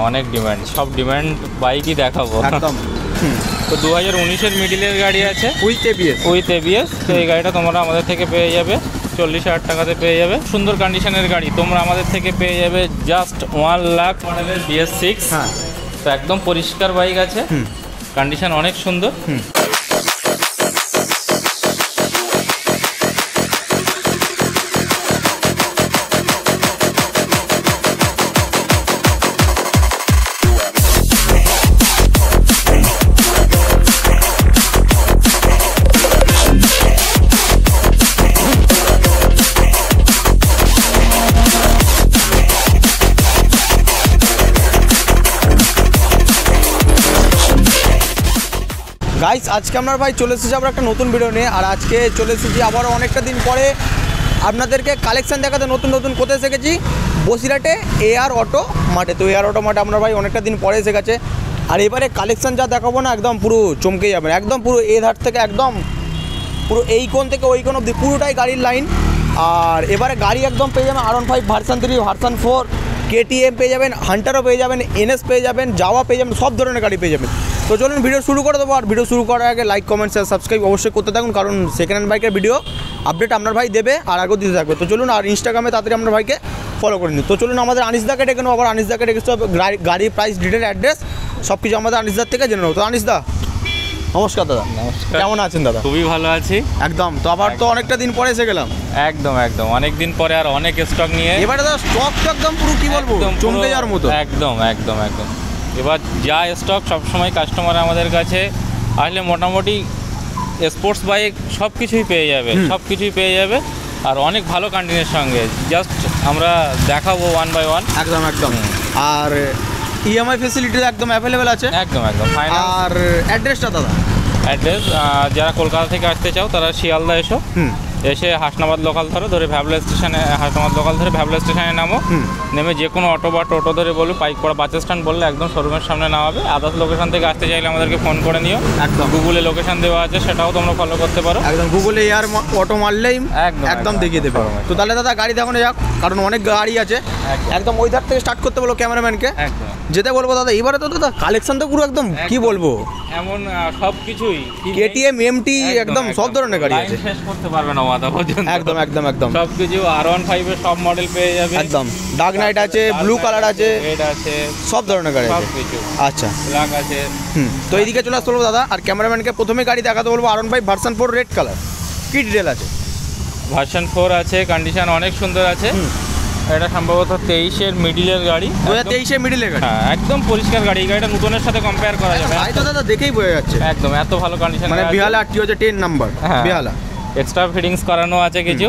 অনেক ডিমান্ড, সব ডিমান্ড বাইকই দেখাবো একদম। তো 2019-এর মিডিলের গাড়ি আছে উইথ এবিএস। তো এই গাড়িটা তোমরা আমাদের থেকে পেয়ে যাবে 40,000 টাকাতে পেয়ে যাবে। সুন্দর কন্ডিশনের গাড়ি তোমরা আমাদের থেকে পেয়ে যাবে জাস্ট 1 লাখ মডেলের BS6। হ্যাঁ, তো একদম পরিষ্কার বাইক আছে, কন্ডিশন অনেক সুন্দর। গাইস আজকে আমরা ভাই চলে এসেছি আবার একটা নতুন ভিডিও নিয়ে। আর আজকে চলে এসেছি আবার অনেকটা দিন পরে আপনাদেরকে কালেকশান দেখাতে। নতুন কোথায় এসে গেছি? বসিরহাটে AR অটো মাঠে। তো AR অটো মাঠে আমরা ভাই অনেকটা দিন পরে এসে গেছে। আর এবারে কালেকশান যা দেখাবো না, একদম পুরো চমকে যাবেন। একদম পুরো এ ধার থেকে একদম পুরো এই কোণ থেকে ওই কোণ অব্দি পুরোটাই গাড়ির লাইন। আর এবারে গাড়ি একদম পেয়ে যাবেন R15 ভার্সন 3, ভার্সন 4, KTM পেয়ে যাবেন, হান্টারও পেয়ে যাবেন, NS পেয়ে যাবেন, জাওয়া পেয়ে যাবেন, সব ধরনের গাড়ি পেয়ে যাবেন। তো চলুন ভিডিও শুরু করে দেবো। আর ভিডিও শুরু করার আগে লাইক, কমেন্ট, শেয়ার, সাবস্ক্রাইব অবশ্যই করতে থাকুন, কারণ সেকেন্ড হ্যান্ড বাইকের ভিডিও আপডেট আপনার ভাই দেবে আর আগেও দিতে থাকবে। তো চলুন, আর ইনস্টাগ্রামে তাড়াতাড়ি আপনার ভাইকে ফলো করে নিন। তো চলুন আমাদের আনিসদাকে ডেকে নেবো। আবার আনিসদাকে ডেকে সব গাড়ির প্রাইস, ডিটেল, অ্যাড্রেস সব কিছু আমাদের আনিসদার থেকে জেনে নেবো। তো আনিসদা নমস্কার দাদা। নমস্কার। কেমন আছেন দাদা? খুবই ভালো আছি। একদম। তো আবার তো অনেকটা দিন পরে এসে গেলাম। একদম অনেক দিন পরে আর অনেক স্টক নিয়ে। এবারে দাদা স্টক তো একদম পুরো কি বলবো, চমকে যাওয়ার মতো। একদম। এবার যা স্টক সবসময় কাস্টমার আমাদের কাছে আসলে মোটামুটি স্পোর্টস বাইক সব কিছুই পেয়ে যাবে, আর অনেক ভালো কন্ডিশনের সঙ্গে। জাস্ট আমরা দেখাবো 1 বাই 1। একদম। আর EMI ফেসিলিটি একদম অ্যাভেলেবেল আছে। একদম ফাইনাল। আর অ্যাড্রেসটা দাদা? অ্যাড্রেস যারা কলকাতা থেকে আসতে চাও তারা শিয়ালদা এসে হাসনাবাদ লোকাল ধরে ভ্যাবলা স্টেশনে নামো। নেমে যে কোনো অটো বা টোটো ধরে বলবে পাইকপাড়া বাস স্ট্যান্ড বললে একদম শোরুমের সামনে নামাবে। আদার্স লোকেশন থেকে আসতে চাইলে আমাদেরকে ফোন করে নিও। একদম। গুগলে লোকেশন দেওয়া আছে, সেটাও তোমরা ফলো করতে পারো। একদম গুগলে AR অটো মারলেই একদম দেখিয়ে দেবে। তো তাহলে দাদা গাড়ি দেখানো যাক, কারণ অনেক গাড়ি আছে। একদম ওই ধার থেকে স্টার্ট করতে বলো ক্যামেরাম্যানকে। যেতে বলবো দাদা। এবারে তো দাদা কালেকশন তো পুরো একদম কি বলবো, এমন সব কিছুই KTM, MT একদম সব ধরনের গাড়ি আছে, শেষ করতে পারবে না মাথা পর্যন্ত। একদম সবকিছু R15 এর সব মডেল পেয়ে যাবে। একদম। ডার্ক নাইট আছে, ব্লু কালার আছে, রেড আছে, সব ধরনের গাড়ি আছে। সবকিছু। আচ্ছা, ব্ল্যাক আছে। তো এইদিকে চলে আসতে বলবো দাদা। আর ক্যামেরাম্যানকে প্রথমে গাড়ি দেখাতে বলবো R15 ভার্সন 4 রেড কালার। কি ডিটেল আছে? ভার্সন 4 আছে, কন্ডিশন অনেক সুন্দর আছে। এটা সম্ভবত 23-এর মিডিলের গাড়ি। 2023-এর মিডিলের গাড়ি। হ্যাঁ, একদম পরিষ্কার গাড়ি। এই গাড়িটা নতুনের সাথে কম্পেয়ার করা যাবে। গাড়ি তো দাদা দেখেই বোঝা যাচ্ছে একদম এত ভালো কন্ডিশন। মানে বিহালা হচ্ছে 10 নাম্বার বিহালা। এক্সট্রা ফিটিংস করানো আছে কিছু।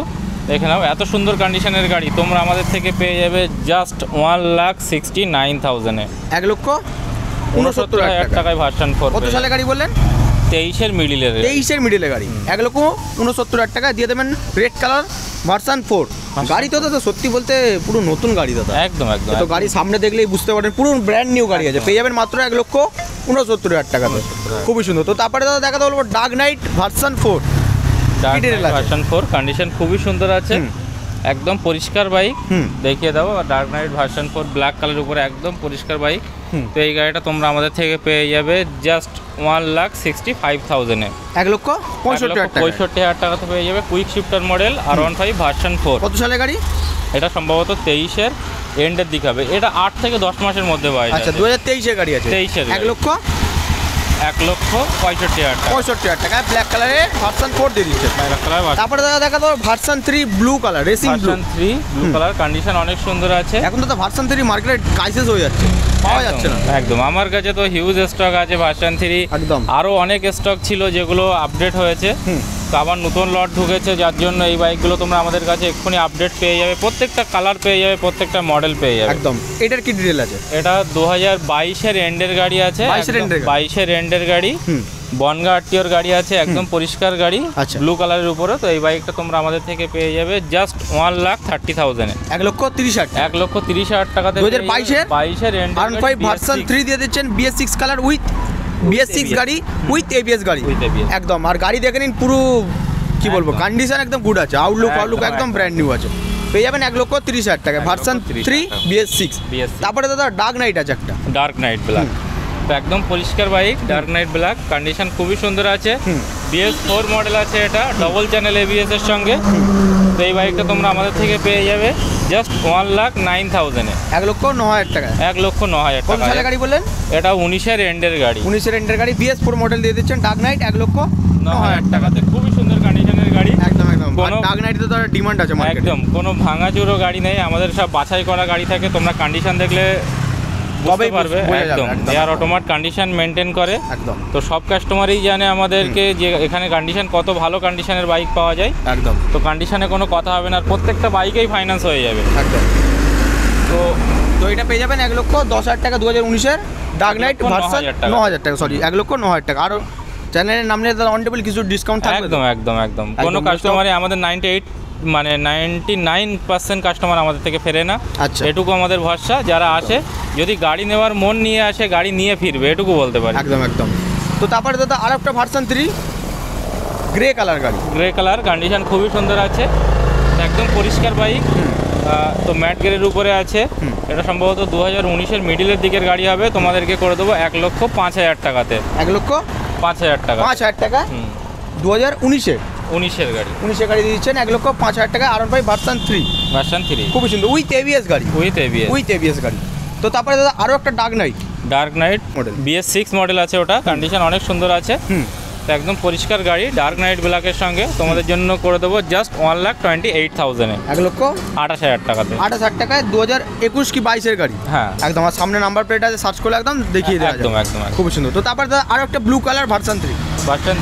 দেখে নাও, এত সুন্দর কন্ডিশনের গাড়ি তোমরা আমাদের থেকে পেয়ে যাবে জাস্ট 1,69,000-এ। 1,69,000 টাকায় ভার্সন 4। কত সালে গাড়ি বললেন? 23-এর মিডিলের গাড়ি। 1,69,000 টাকা দিয়ে দেবেন। রেড কালার ভার্সন 4 গাড়ি তো দাদা সত্যি বলতে পুরো নতুন গাড়ি দাদা। একদম তো গাড়ি সামনে দেখলেই বুঝতে পারেন পুরো ব্র্যান্ড নিউ গাড়ি আছে। পেয়ে যাবেন মাত্র 1,69,000 টাকাতে। খুবই সুন্দর। তো তারপরে দাদা দেখাতে বলবো dark night version 4। Version 4 condition খুবই সুন্দর আছে, একদম পরিষ্কার বাইক। দেখিয়ে দাও। ডার্ক নাইট ভার্সন 4 ব্ল্যাক কালারের উপরে একদম পরিষ্কার বাইক। তো এই গাড়িটা তোমরা আমাদের থেকে পেয়ে যাবে জাস্ট 1,65,000-এ। 1,65,000 টাকাতে পেয়ে যাবে। Quick shifter model R15 version 4। কত সালে গাড়ি? এটা সম্ভবত 23-এর এন্ডের দিকে হবে। এটা 8 থেকে 10 মাসের মধ্যে পাওয়া যায়। আচ্ছা, 2023-এর গাড়ি আছে। 23-এর 1,65,000 টাকা ব্ল্যাক কালারের ভার্সন 4 দিয়ে দিচ্ছে। তারপরে দাদা দেখা দাও version 3 blue colour, racing blue. Version 3 blue colour, condition অনেক সুন্দর আছে। এখন তো ভার্সন 3 মার্কেটে ক্রাইসিস হয়ে যাচ্ছে, পাওয়া যাচ্ছে না। একদম। আমার কাছে তো হিউজ স্টক আছে ভার্সন 3। একদম। আরও অনেক স্টক ছিল যেগুলো আপডেট হয়েছে। তো আবার নতুন লট ঢুকেছে, যার জন্য এই বাইকগুলো তোমরা আমাদের কাছে এক্ষুনি আপডেট পেয়ে যাবে। প্রত্যেকটা কালার পেয়ে যাবে, প্রত্যেকটা মডেল পেয়ে যাবে। একদম। এটার কি ডিটেল আছে? এটা 2022-এর এন্ডের গাড়ি আছে। 22-এর এন্ডের গাড়ি। বনগা আরটিওর গাড়ি আছে, একদম পরিষ্কার গাড়ি, ব্লু কালারের উপরে। তো এই বাইকটা তোমরা আমাদের থেকে পেয়ে যাবে জাস্ট 1,30,000-এ। 1,30,000 টাকাতে 2022-এর R15 ভার্সন 3 দিয়ে দিচ্ছেন। BS6 কালার উইথ BS6 গাড়ি উইথ ABS গাড়ি একদম। আর গাড়ি দেখে নিন পুরো কি বলবো, কন্ডিশন একদম গুড আছে। আউটলুক একদম ব্র্যান্ড নিউ আছে। তো পেয়ে যাবেন 1,30,000 টাকায় ভার্সন 3 BS6। তারপরে দাদা ডার্ক নাইট আছে একটা, ডার্ক নাইট ব্ল্যাক, তো একদম পরিষ্কার bike, dark night black, condition খুবই সুন্দর আছে। BS4 মডেল আছে, এটা ডবল চ্যানেল ABS এর সঙ্গে। তো এই বাইকটা তোমরা আমাদের থেকে পেয়ে যাবে জাস্ট 1,09,000-এ, 1,09,000 টাকায়। 1,09,000 কোন টাকা। সালের গাড়ি বললেন? এটা 19-এর এন্ডের গাড়ি, 19-এর এন্ডের গাড়ি, BS4 মডেল দিয়ে দিচ্ছেন, ডার্ক নাইট 1,09,000 টাকাতে, খুবই সুন্দর কন্ডিশনের গাড়ি। একদম একদম। কোনো ডার্ক নাইটে তো ডিমান্ড আছে মার্কেটে। একদম, কোনো ভাঙাচুরো গাড়ি নেই, আমাদের সব বাছাই করা গাড়ি থাকে, তোমরা কন্ডিশন দেখলে বুঝতে পারবে। একদম এয়ার অটোমেট কন্ডিশন মেনটেন করে একদম। তো সব কাস্টমারই জানে আমাদেরকে যে এখানে কন্ডিশন কত ভালো কন্ডিশনের বাইক পাওয়া যায়। একদম। তো কন্ডিশনে কোনো কথা হবে না, আর প্রত্যেকটা বাইকেই ফাইন্যান্স হয়ে যাবে। একদম। তো তো এটা পেয়ে যাবেন 1,10,000 টাকা 2019-এর ডার্ক নাইট ভার্সন 9,000 টাকা, সরি 1,09,000 টাকা। আর চ্যানেলের নাম নিয়ে দাদা অন টেবিল কিছু ডিসকাউন্ট থাকবে? একদম একদম একদম। কোনো কাস্টমারে আমাদের 99% কাস্টমার আমাদের থেকে ফেরে না। আচ্ছা, এটুকু আমাদের ভরসা, যারা আসে যদি গাড়ি নেওয়ার মন নিয়ে আসে, গাড়ি নিয়ে ফিরবে, এটুকু বলতে পারি। একদম একদম। তো তারপরে দাদা আর একটা ভার্সন 3 গ্রে কালার গাড়ি, গ্রে কালার, কন্ডিশন খুবই সুন্দর আছে, একদম পরিষ্কার বাইক। তো ম্যাট গ্রের উপরে আছে, এটা সম্ভবত 2019-এর মিডিলের দিকের গাড়ি হবে। তোমাদেরকে করে দেবো 1,05,000 টাকাতে। 1,05,000 টাকা, 5,000 টাকা 2019-এর 19-এর গাড়ি, 19-এর গাড়ি দিচ্ছেন 1,05,000 টাকা। আর ভার্সন 3 খুবই সুন্দর, উইথ ABS গাড়ি, উইথ ABS গাড়ি। তো তারপরে দাদা আরও একটা dark night model BS6 model আছে, ওটা কন্ডিশন অনেক সুন্দর আছে। তো একদম পরিষ্কার গাড়ি, ডার্ক নাইট ব্ল্যাকের সঙ্গে তোমাদের জন্য করে দেবো জাস্ট 1,28,000-এ, 1,28,000 টাকাতে। 28,000 টাকায় 2021 কি 22-এর গাড়ি। হ্যাঁ একদম। আর সামনে নাম্বার প্লেট আছে, সার্চ করলে একদম দেখিয়ে দেওয়া একদম যাবে। একদম। খুবই সুন্দর। তো তারপরে দাদা আরও একটা ব্লু কালার ভার্সন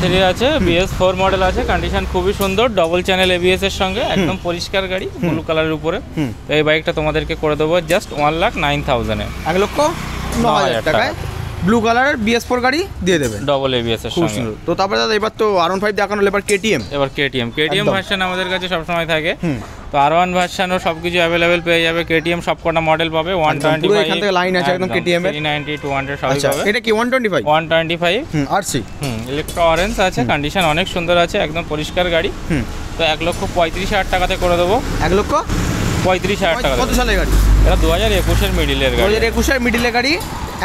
3 আছে, BS4 মডেল আছে, কন্ডিশন খুবই সুন্দর, ডবল চ্যানেল ABS এর সঙ্গে, একদম পরিষ্কার গাড়ি, ব্লু কালারের উপরে। তো এই বাইকটা তোমাদেরকে করে দেবো জাস্ট 1,09,000-এ, 1,09,000 টাকায় ব্লু কালারের BS4 গাড়ি দিয়ে দেবেন, ডবল ABS এর সঙ্গে। তো তারপরে দাদা এবার তো R15 দেখানো, এবার KTM ভার্সন আমাদের কাছে সবসময় থাকে। তো R1 ভার্সনও সব কিছু অ্যাভেলেবেল পেয়ে যাবে। KTM সব কটা মডেল পাবে, 125, এখান থেকে লাইন আছে একদম KTM এর, 390, 200 সবই পাবে। এটা কি 125 RC, ইলেকট্রো অরেঞ্জ আছে, কন্ডিশন অনেক সুন্দর আছে, একদম পরিষ্কার গাড়ি। তো 1,35,000 টাকাতে করে দেবো, 1,35,000 টাকা। কত সালের গাড়ি? এটা 2021-এর মিডিলের গাড়ি, 2021-এর মিডিলের গাড়ি,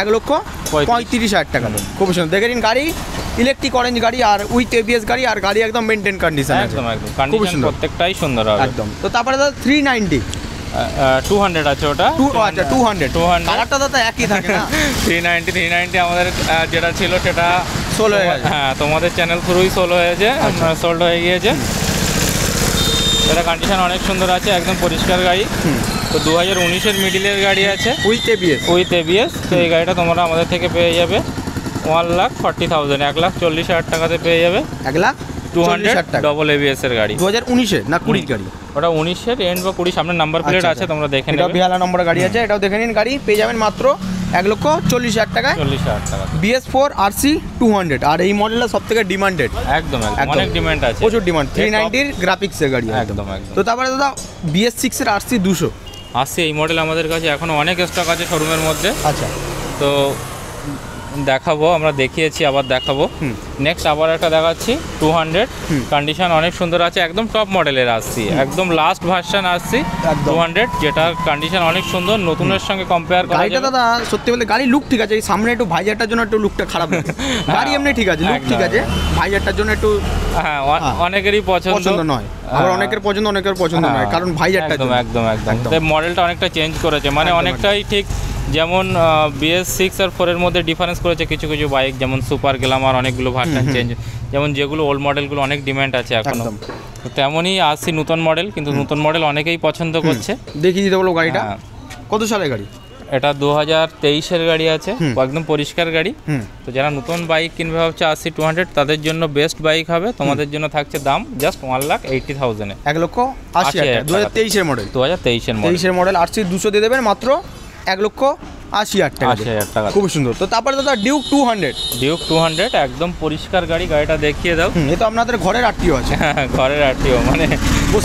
1,35,000 টাকা। খুব সুন্দর, দেখে নিন গাড়ি, ইলেকট্রিক অরেঞ্জ গাড়ি আর উইথ ABS গাড়ি, আর গাড়ি একদম মেনটেন কন্ডিশন আছে। একদম একদম, কন্ডিশন প্রত্যেকটাই সুন্দর হবে একদম। তো তারপরে দাদা 390 200 আছে, ওটা 200 কালারটা দাদা একই থাকে না? 390 আমাদের যেটা ছিল সেটা সোল হয়ে গেছে। হ্যাঁ, তোমাদের চ্যানেল থ্রুই সোল হয়েছে, সোল্ড হয়ে গিয়েছে। এটা কন্ডিশন অনেক সুন্দর আছে, একদম পরিষ্কার গাড়ি। তো 2019-এর মিডিলের গাড়ি আছে, উইথ ABS। তো এই গাড়িটা তোমরা আমাদের থেকে পেয়ে যাবে 1,40,000, 1,40,000 টাকাতে পেয়ে যাবে, 1,40,000 টাকা, ডবল ABS এর গাড়ি। 2019-এর না 20 গাড়ি? ওটা 19-এর এন্ড বা 20, সামনে নাম্বার প্লেট আছে, তোমরা দেখে নেবে। এটা বিহালা নম্বরের গাড়ি আছে, এটাও দেখে নিন। গাড়ি পেয়ে যাবেন মাত্র 1,40,000 টাকায়, 40,000 টাকা। BS4 RC 200। আর এই মডেলটা সবথেকে ডিমান্ডেড, একদম অনেক ডিমান্ড আছে, প্রচুর ডিমান্ড। 390-র গ্রাফিক্সের গাড়ি একদম। তো তারপরে দাদা BS6-এর RC 200 আসছে, এই মডেল আমাদের কাছে এখনো অনেক স্টক আছে শোরুমের মধ্যে। আচ্ছা, তো দেখাবো, আমরা দেখিয়েছি, আবার দেখাবো। নেক্সট আবার একটা দেখাচ্ছি 200, কন্ডিশন অনেক সুন্দর আছে, একদম টপ মডেলের আসছি, একদম লাস্ট ভার্সন আসছি 200, যেটা কন্ডিশন অনেক সুন্দর, নতুনের সঙ্গে কম্পেয়ার করা গাড়িটা দাদা সত্যি বলতে গাড়ি লুক ঠিক আছে, এই সামনে একটু ভাইজারটার জন্য একটু লুকটা খারাপ লাগে। গাড়ি এমনি ঠিক আছে, লুক ঠিক আছে, ভাইজারটার জন্য একটু অনেকেরই পছন্দ নয়, আবার অনেকের পছন্দ নয়, কারণ ভাইজারটা একদম। মডেলটা অনেকটা চেঞ্জ করেছে, মানে অনেকটাই ঠিক, যেমন BS6 আর 4-এর মধ্যে ডিফারেন্স করেছে কিছু কিছু বাইক, যেমন সুপার গ্ল্যামার, অনেকগুলো ভার্সন চেঞ্জ, যেমন যেগুলো ওল্ড মডেলগুলো অনেক ডিমান্ড আছে এখনো, তেমনই আসছি নতুন মডেল, কিন্তু নতুন মডেল অনেকেই পছন্দ করছে। দেখিয়ে দিতে বলো গাড়িটা। কত সালের গাড়ি? এটা 2023-এর গাড়ি আছে, একদম পরিষ্কার গাড়ি। তো যারা নতুন বাইক কিনবে ভাবছে RC 200, তাদের জন্য বেস্ট বাইক হবে। তোমাদের জন্য থাকছে দাম জাস্ট 1,80,000-এ, 1,80,000 টাকা। 2023-এর মডেল, 2023-এর মডেল RC 200 দিয়ে দেবেন মাত্র 1,80,000 টাকা। খুব সুন্দর। তো তারপরে দাদা ডিউক 200 একদম পরিষ্কার গাড়ি, গাড়িটা দেখিয়ে দাও। এ তো আপনাদের ঘরের আরটিও আছে? ঘরের আরটিও, মানে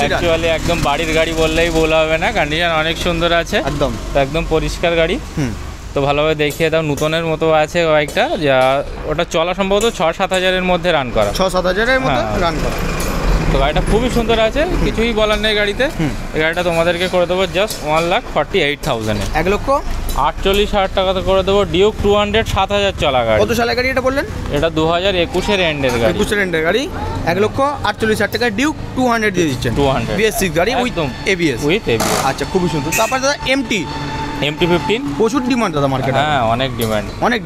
অ্যাকচুয়ালি একদম বাড়ির গাড়ি বললেই ভুল হবে না, কন্ডিশন অনেক সুন্দর আছে, একদম পরিষ্কার গাড়ি। তো ভালোভাবে দেখিয়ে দাও, নতুনের মতো আছে বাইকটা, যা ওটা চলা সম্ভবত 6-7 হাজারের মধ্যে রান করা, 6-7 হাজারের মধ্যে রান করা। তো গাড়িটা খুবই সুন্দর আছে, কিছুই বলার নেই গাড়িতে। এই গাড়িটা তোমাদেরকে করে দেবো জাস্ট 1,48,000 48,000 টাকাতে করে দেবো। ডিউক 200 7,000 চলা গাড়ি। কত সালের গাড়ি এটা বললেন? এটা 2021-এর এন্ডের গাড়ি। 21-এর এন্ডের গাড়ি, 1,48,000 টাকা ডিউক 200 দিয়ে দিচ্ছেন। 200 BS6 গাড়ি উইথ একদম ABS। আচ্ছা, খুবই সুন্দর। তারপর দাদা MT-15 প্রচুর ডিমান্ড দাদা মার্কেটে। হ্যাঁ, অনেক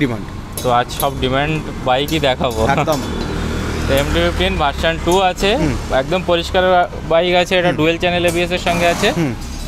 ডিমান্ড। তো আজ সব ডিমান্ড বাইকই দেখাবো একদম। MT-15 ভার্সন 2 আছে, একদম পরিষ্কার বাইক আছে। এটা ডুয়েল চ্যানেল ABS এর সঙ্গে আছে।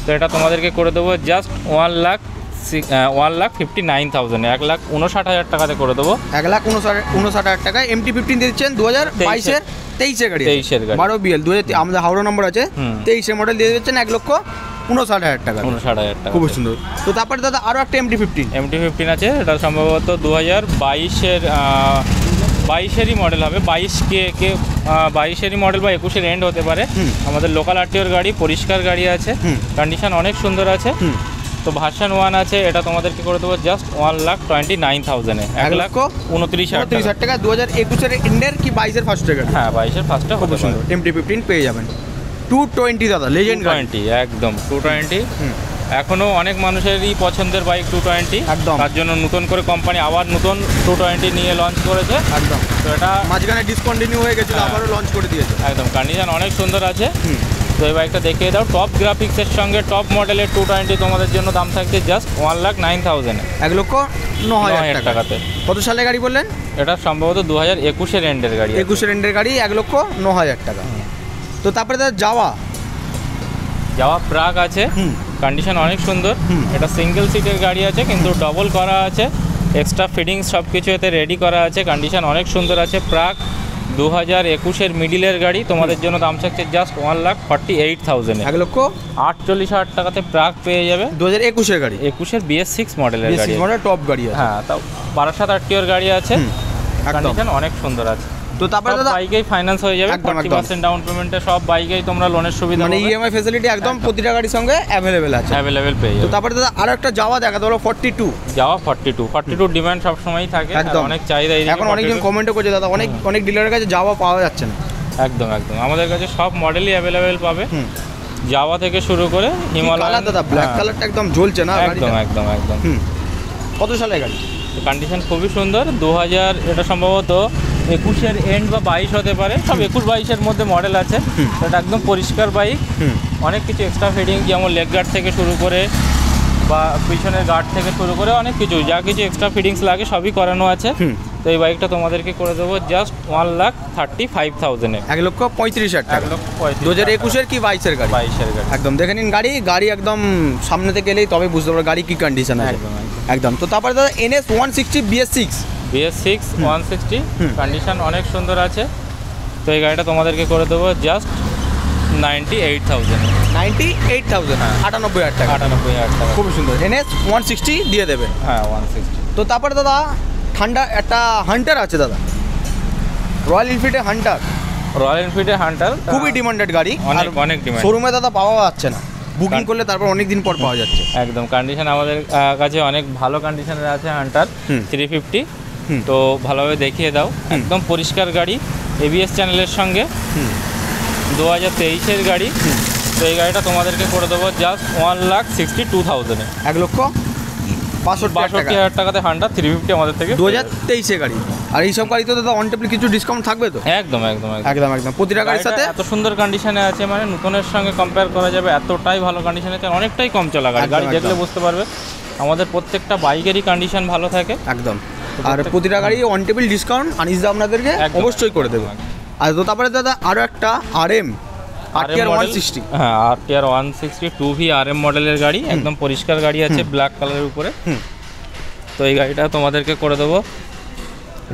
তো এটা তোমাদেরকে করে দেবো জাস্ট 1,59,000 1,59,000 টাকাতে করে দেবো। 1,59,000 টাকায় MT-15 দিয়ে দিচ্ছেন। 2022-এর 23-এর গাড়ি। 12 BL 2000, আমাদের হাওড়া নম্বর আছে। 23-এর মডেল দিয়ে দিচ্ছেন 1,59,000 টাকা। 59,000 টাকা, খুব সুন্দর। তো তারপরে দাদা আরও একটা MT-15 আছে। এটা সম্ভবত 2022-এরই মডেল হবে। 22-এরই মডেল বা 21-এর এন্ড হতে পারে। আমাদের লোকাল RTOর গাড়ি, পরিষ্কার গাড়ি আছে, কন্ডিশন অনেক সুন্দর আছে। তো ভার্সন 1 আছে। এটা তোমাদেরকে করে দেবো জাস্ট 1,29,000 1,29,000 টাকা। 2021-এর এন্ডের কি 22-এর ফার্স্টের গাড়ি? হ্যাঁ, 22-এর ফার্স্টে। খুব সুন্দর। MT-15 পেয়ে যাবেন। 220 দাদা, লেজেন্ড গাড়ি। 220 একদম 220। এখনও অনেক মানুষেরই পছন্দের বাইক 220। একদম। তার জন্য নতুন করে কোম্পানি আবার নতুন 220 নিয়ে লঞ্চ করেছে। একদম। তো এটা মাঝখানে ডিসকন্টিনিউ হয়ে গেছিল, আবারও লঞ্চ করে দিয়েছে। একদম, কন্ডিশন অনেক সুন্দর আছে। তো এই বাইকটা দেখিয়ে দাও। টপ গ্রাফিক্সের সঙ্গে টপ মডেলের 220 তোমাদের জন্য দাম থাকছে জাস্ট 1,09,000 1,09,000 টাকাতে। কত সালে গাড়ি বললেন? এটা সম্ভবত 2021-এর এন্ডের গাড়ি। 21-এর এন্ডের গাড়ি, 1,09,000 টাকা। তো তারপরে দাদা যাওয়া প্রাগ আছে, কন্ডিশন অনেক সুন্দর। এটা সিঙ্গেল সিটের গাড়ি আছে, কিন্তু ডবল করা আছে, এক্সট্রা ফিটিংস সব কিছু এতে রেডি করা আছে। কন্ডিশন অনেক সুন্দর আছে। প্রাগ 2021-এর মিডিলের গাড়ি, তোমাদের জন্য দাম থাকছে জাস্ট 1,48,000 1,48,000 টাকাতে প্রাগ পেয়ে যাবে। 2021-এর গাড়ি, 21-এর BS6 মডেলের গাড়ি, টপ গাড়ি আছে। হ্যাঁ, তাও 12,700 RTOর গাড়ি আছে। কন্ডিশন অনেক সুন্দর আছে। তো তারপরে দাদা বাইকেই ফাইন্যান্স হয়ে যাবে 40% ডাউন পেমেন্টে। সব বাইকেই তোমরা লোনের সুবিধা, মানে EMI ফ্যাসিলিটি একদম প্রতিটা গাড়ির সঙ্গে অ্যাভেলেবেল পেয়ে যাবে। তো তারপরে দাদা আরো একটা যাওয়া দেখাতে হলো 42 ডিমান্ড সব সময়ই থাকে, অনেক চাহিদা। এখন অনেকজন কমেন্টও করছে দাদা, অনেক ডিলারের কাছে যাওয়া পাওয়া যাচ্ছে না। একদম আমাদের কাছে সব মডেলই অ্যাভেলেবেল পাবে, যাওয়া থেকে শুরু করে হিমালয়। দাদা ব্ল্যাক কালারটা একদম জ্বলছে না। একদম কত সালের গাড়ি? কন্ডিশন খুবই সুন্দর। 2000, এটা সম্ভবত 21-এর এন্ড বা 22 হতে পারে। সব 21-22-এর মধ্যে মডেল আছে। এটা একদম পরিষ্কার বাইক। অনেক কিছু এক্সট্রা ফিটিং, যেমন লেগ গার্ড থেকে শুরু করে বা পিছনের গার্ড থেকে শুরু করে অনেক কিছু, যা কিছু এক্সট্রা ফিটিংস লাগে সবই করানো আছে। তো এই বাইকটা তোমাদেরকে করে দেবো জাস্ট 1,35,000 1,35,000 টাকা। 2021-এর কি 22-এর গাড়ি? 22-এর গাড়ি। একদম দেখে নিন গাড়ি একদম সামনে থেকে গেলেই তবে বুঝতে পারবে গাড়ি কি কন্ডিশন আছে। একদম। তো তারপরে দাদা NS 160 BS6 160 কন্ডিশন অনেক সুন্দর আছে। তো এই গাড়িটা তোমাদেরকে করে দেবো জাস্ট 98,000 98,000 টাকা। 98,000 টাকা। খুব সুন্দর। NS 160 দিয়ে দেবেন। হ্যাঁ, 160। তো তারপরে দাদা একটা হান্টার আছে দাদা, রয়্যাল এনফিল্ডের হান্টার। খুবই ডিমান্ডেড গাড়ি, অনেক ডিমান্ড। শোরুমে দাদা পাওয়া যাচ্ছে না, বুকিং করলে তারপর অনেক দিন পর পাওয়া যাচ্ছে। একদম, কন্ডিশন আমাদের কাছে অনেক ভালো কন্ডিশনের আছে হান্টার 350। তো ভালোভাবে দেখিয়ে দাও। একদম পরিষ্কার গাড়ি, ABS চ্যানেলের সঙ্গে, 2023-এর গাড়ি। তো এই গাড়িটা তোমাদেরকে করে দেবো জাস্ট 1,62,000 1,62,000 টাকাতে হান্টার 350 আমাদের থেকে। 2023-এর গাড়ি। আর এইসব গাড়ি তো দাদা অন টেবিল কিছু ডিসকাউন্ট থাকবে তো? একদম প্রতিটা গাড়ির সাথে এত সুন্দর কন্ডিশনে আছে, মানে নতুনের সঙ্গে কম্পেয়ার করা যাবে, এতটাই ভালো কন্ডিশনে আছে। অনেকটাই কম চলা গাড়ি দেখলে বুঝতে পারবে। আমাদের প্রত্যেকটা বাইকেরই কন্ডিশন ভালো থাকে। একদম। আর প্রতিটা গাড়ি অন টেবিল ডিসকাউন্ট আনিস দা আপনাদেরকে অবশ্যই করে দেবে। আর তো তারপরে দাদা আরও একটা RTR 160। হ্যাঁ, RTR 160 2V RM মডেলের গাড়ি, একদম পরিষ্কার গাড়ি আছে, ব্ল্যাক কালারের উপরে। তো এই গাড়িটা তোমাদেরকে করে দেবো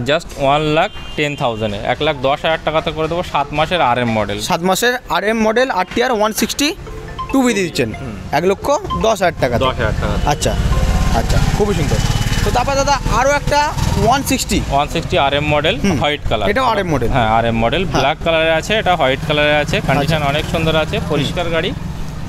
জাস্ট 1,10,000 1,10,000 টাকাতে করে দেবো। 7 মাসের RM মডেল, 7 মাসের RM মডেল RTR 160 2V দিচ্ছেন 1,10,000 টাকা। 10,000 টাকা। আচ্ছা, খুবই সুন্দর। তো তারপর দাদা আরও একটা 160 RM মডেল, হোয়াইট কালার। এটাও RM মডেল? হ্যাঁ, RM মডেল, ব্ল্যাক কালারে আছে, এটা হোয়াইট কালারে আছে। কন্ডিশন অনেক সুন্দর আছে, পরিষ্কার গাড়ি,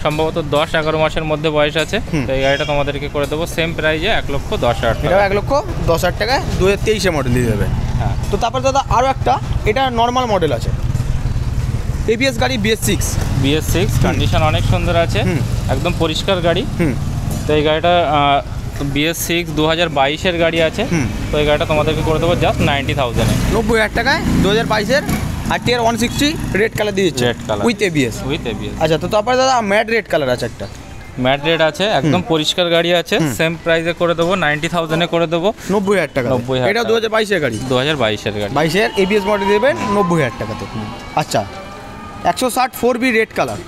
সম্ভবত 10-11 মাসের মধ্যে বয়স আছে। তো এই গাড়িটা তোমাদেরকে করে দেবো সেম প্রাইজে 1,10,000 টাকা। এটাও 1,10,000 টাকায় 2023-এর মডেল দিয়ে দেবে। হ্যাঁ। তো তারপর দাদা আরও একটা, এটা নর্মাল মডেল আছে, এবিএস গাড়ি BS6 কন্ডিশন অনেক সুন্দর আছে, একদম পরিষ্কার গাড়ি। তো এই গাড়িটা BS6 2022-এর গাড়ি আছে। তো এই গাড়িটা তোমাদেরকে করে দেবো জাস্ট 90,000-এ, 90,000 টাকায় 2022-এর RTR 160 রেড কালার দিয়েছে, রেড কালার উইথ এবিএস। আচ্ছা, তো তারপরে দাদা ম্যাট রেড কালার আছে একটা, ম্যাট রেড আছে, একদম পরিষ্কার গাড়ি আছে, সেম প্রাইসে করে দেবো 90,000-এ করে দেবো, 90,000 টাকা। 90,000 এটা 2022-এর গাড়ি, 2022-এর গাড়ি, 22-এর এবিএস মডেল দেবেন 90,000 টাকাতে। আচ্ছা, 160 4B red colour,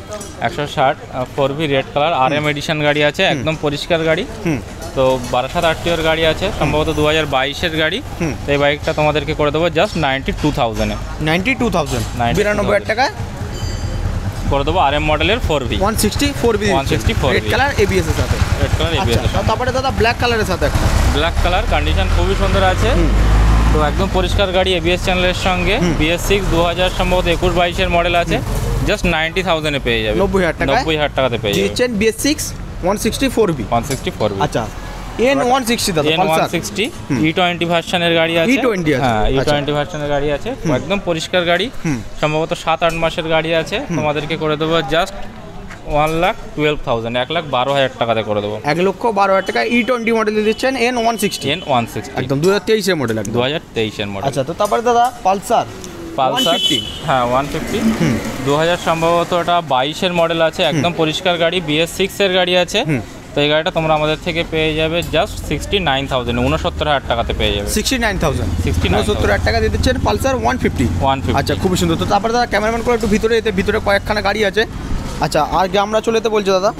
160 4B red colour RM edition গাড়ি আছে, একদম পরিষ্কার গাড়ি। তো 12 RTOর গাড়ি আছে, সম্ভবত 2022-এর গাড়ি। তো এই বাইকটা তোমাদেরকে করে দেবো জাস্ট 92,000-এ, 92,000, 92,000 টাকায় করে দেবো RM মডেলের 4B 160 4B red colour ABS এর সাথে, রেড কালার ABS। তারপরে দাদা ব্ল্যাক কালারের সাথে একটা, ব্ল্যাক কালার, কন্ডিশন খুবই সুন্দর আছে। তো একদম পরিষ্কার গাড়ি ABS চ্যানেলের সঙ্গে, BS6 2000 সম্ভবত 21-22-এর মডেল আছে, জাস্ট 90,000-এ পেয়ে যাবে, 90,000 টাকা, 90,000 টাকাতে পেয়ে যাবে। দিচ্ছেন BS6 160 4B। আচ্ছা, N160 দাদা, N160 E20 ভার্সনের গাড়ি আছে, E20 আছে, হ্যাঁ E20 ভার্সনের গাড়ি আছে, একদম পরিষ্কার গাড়ি, সম্ভবত 7-8 মাসের গাড়ি আছে। তোমাদেরকে করে দেবো জাস্ট 1,12,000, 1,12,000 টাকাতে করে দেবো, 1,12,000 টাকা। E20 মডেল দিচ্ছেন N160, একদম 2023-এর মডেল, 2023-এর মডেল। আচ্ছা, তো তারপরে দাদা পালসার, হ্যাঁ 150 2000 সম্ভবত, ওটা 22-এর মডেল আছে, একদম পরিষ্কার গাড়ি, BS6-এর গাড়ি আছে। তো এই গাড়িটা তোমরা আমাদের থেকে পেয়ে যাবে জাস্ট 69,000, 69,000 টাকাতে পেয়ে যাবে, 69,000 টাকা দিয়ে দিচ্ছেন পালসার 150। আচ্ছা, খুবই সুন্দর। তো তারপরে দাদা ক্যামেরাম্যান করে একটু ভিতরে যেতে, ভিতরে কয়েকখানা গাড়ি আছে। আচ্ছা, আর আমরা চলে যেতে বলছো দাদা,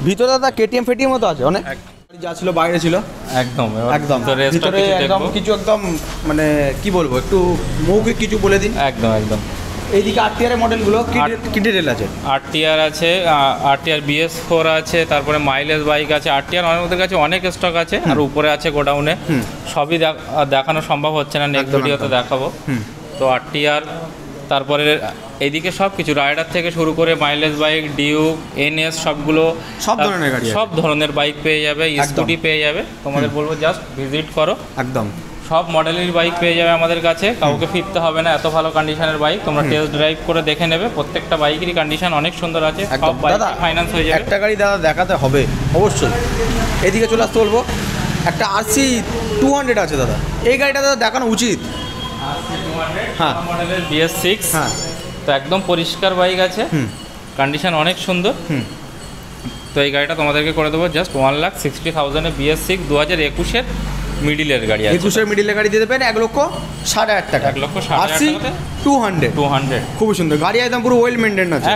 ভিতরে দাদা KTM ফেটিএম তো আছে অনেক, যা ছিল বাইরে ছিল, একদম একদম ভিতরে একদম কিছু একদম মানে কি বলবো, একটু মৌখিক কিছু বলে দিন। একদম এইদিকে RTR এর মডেলগুলো কি ডিটেল আছে? RTR আছে, RTR BS4 আছে, তারপরে মাইলেজ বাইক আছে। RTR আমাদের কাছে অনেক স্টক আছে, আর উপরে আছে গোডাউনে, সবই দেখানো সম্ভব হচ্ছে না, নেক্সট ভিডিওতে দেখাবো। তো RTR, তারপরে এদিকে সব কিছু রাইডার থেকে শুরু করে মাইলেজ বাইক, ডিউক, NS, সবগুলো সব ধরনের গাড়ি, সব ধরনের বাইক পেয়ে যাবে, স্কুটি পেয়ে যাবে। তোমাদের বলবো জাস্ট ভিজিট করো, একদম সব মডেলের বাইক পেয়ে যাবে আমাদের কাছে, কাউকে ফিরতে হবে না, এত ভালো কন্ডিশনের বাইক তোমরা টেস্ট ড্রাইভ করে দেখে নেবে। প্রত্যেকটা বাইকেরই কন্ডিশন অনেক সুন্দর আছে, সব বাইক ফাইন্যান্স হয়ে যাবে। একটা গাড়ি দাদা দেখাতে হবে অবশ্যই, এদিকে চলে আসতে বলবো। একটা RC 200 আছে দাদা, এই গাড়িটা দাদা দেখানো উচিত। হ্যাঁ, মডেলের BS6, হ্যাঁ, তো একদম পরিষ্কার বাইক আছে, কন্ডিশন অনেক সুন্দর। তো এই গাড়িটা তোমাদেরকে করে দেবো জাস্ট 1,60,000-এ, BS6 2021-এর মিডিলের গাড়ি আছে, 21-এর মিডিলের গাড়ি দিয়ে দেবেন 1,60,000 টাকা, 1,60,000 RC 200, খুবই সুন্দর গাড়ি, একদম পুরো ওয়েল মেনটেন আছে,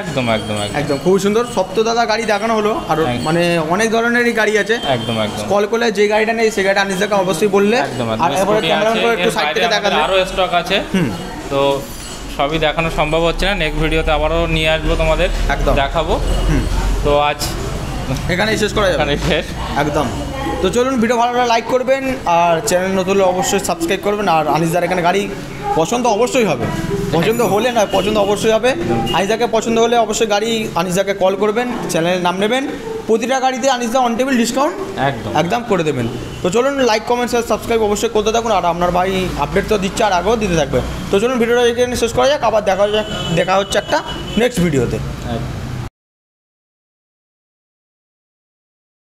একদম খুবই সুন্দর। সব তো দাদা গাড়ি দেখানো হলো, আর মানে অনেক ধরনেরই গাড়ি আছে, একদম কল করলে যে গাড়িটা নেই সেই গাড়িটা আনিস দাকে অবশ্যই বললে, আর এবারে ক্যামেরাম্যান করে একটু সাইড থেকে দেখালে আরও স্টক আছে। তো সবই দেখানো সম্ভব হচ্ছে না, নেক্সট ভিডিওতে আবারও নিয়ে আসবো তোমাদের, একদম দেখাবো। তো আজ এখানেই শেষ করা যাবে, একদম। তো চলুন, ভিডিও ভালো লাগলে লাইক করবেন, আর চ্যানেল নতুন হলে অবশ্যই সাবস্ক্রাইব করবেন। আর আনিসদার এখানে গাড়ি পছন্দ অবশ্যই হবে, পছন্দ হলে নয়, পছন্দ অবশ্যই হবে। আনিসদাকে পছন্দ হলে অবশ্যই গাড়ি আনিসদাকে কল করবেন, চ্যানেলের নাম নেবেন, প্রতিটা গাড়িতে আনিসদা অন টেবিল ডিসকাউন্ট একদম করে দেবেন। তো চলুন, লাইক কমেন্ট শেয়ার সাবস্ক্রাইব অবশ্যই করতে থাকুন, আর আপনার ভাই আপডেট তো দিচ্ছে, আর আগেও দিতে থাকবে। তো চলুন, ভিডিওটা এখানে শেষ করা যাক, আবার দেখা হচ্ছে একটা নেক্সট ভিডিওতে।